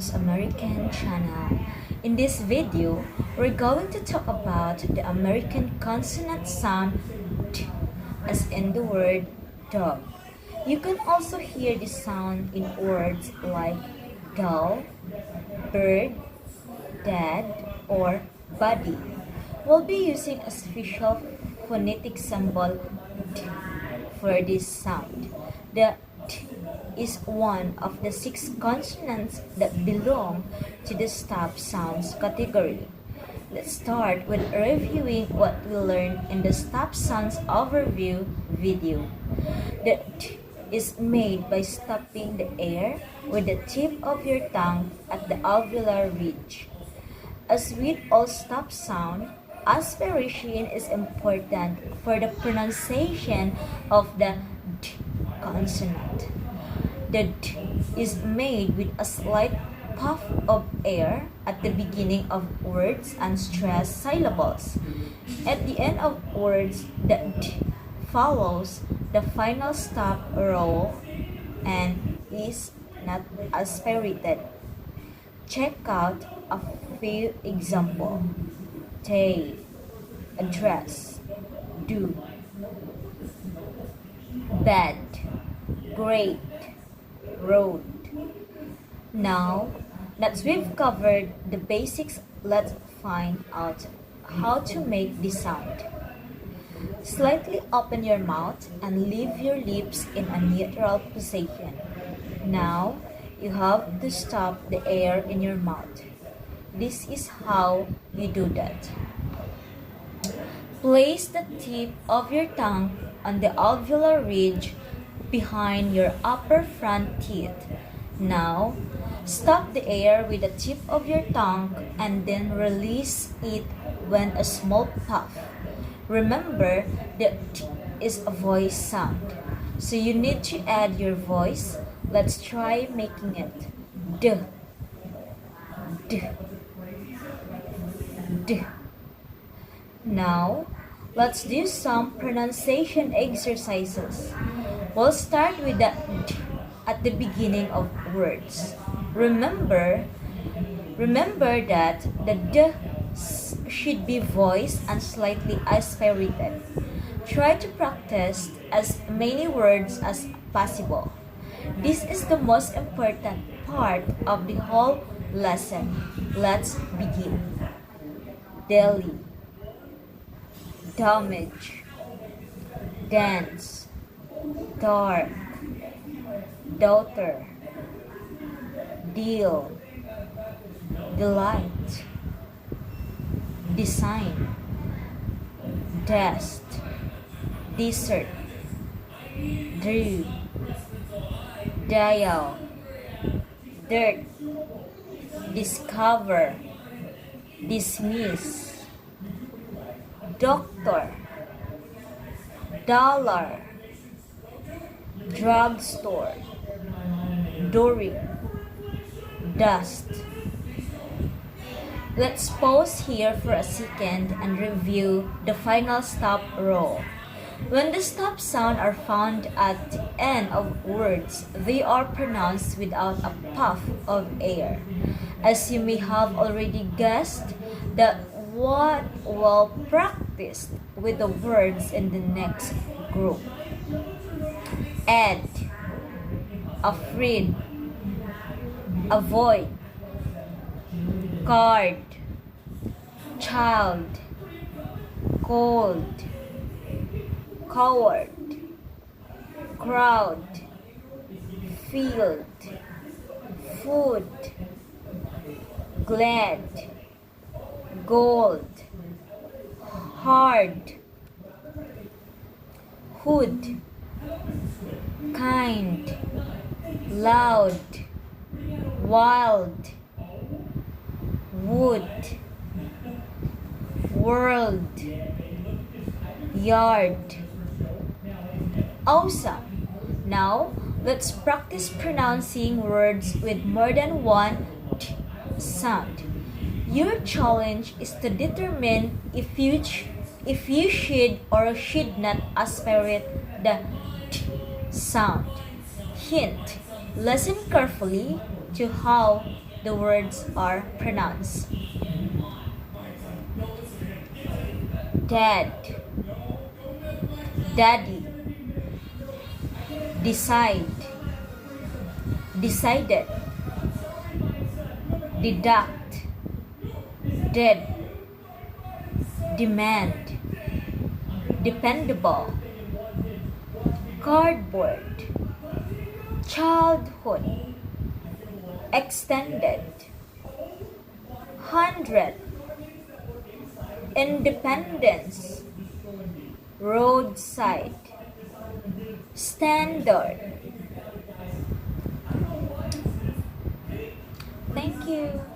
Sounds American channel. In this video, we're going to talk about the American consonant sound T, as in the word dog. You can also hear the sound in words like doll, bird, dad, or buddy. We'll be using a special phonetic symbol T for this sound. The T is one of the 6 consonants that belong to the stop sounds category. Let's start with reviewing what we learned in the stop sounds overview video. The T is made by stopping the air with the tip of your tongue at the alveolar ridge. As with all stop sound, aspiration is important for the pronunciation of the D consonant. The D is made with a slight puff of air at the beginning of words and stressed syllables. At the end of words, the D follows the final stop roll and is not aspirated. Check out a few examples. Take, address, do, bad, great, road. Now that we've covered the basics, let's find out how to make this sound. Slightly open your mouth and leave your lips in a neutral position. Now you have to stop the air in your mouth. This is how you do that. Place the tip of your tongue on the alveolar ridge behind your upper front teeth. Now, stop the air with the tip of your tongue and then release it when a small puff. Remember, the T is a voice sound, so you need to add your voice. Let's try making it. D, D, D. Now, let's do some pronunciation exercises. We'll start with the D at the beginning of words. Remember that the D should be voiced and slightly aspirated. Try to practice as many words as possible. This is the most important part of the whole lesson. Let's begin. Daily, damage, dance, dark, daughter, deal, delight, design, dust, desert, drew, dial, dirt, discover, dismiss, doctor, dollar, drugstore, dory, dust. Let's pause here for a second and review the final stop roll. When the stop sound are found at the end of words, they are pronounced without a puff of air. As you may have already guessed, that what will practice with the words in the next group. Add, afraid, avoid, card, child, cold, coward, crowd, field, food, glad, gold, hard, hood, kind, loud, wild, wood, world, yard. Awesome! Now, let's practice pronouncing words with more than one T sound. Your challenge is to determine if you should or should not aspirate the T sound. Hint: listen carefully to how the words are pronounced. Dad, daddy, decide, decided, deduct, dead, demand, dependable, cardboard, childhood, extended, 100, independence, roadside, standard. Thank you.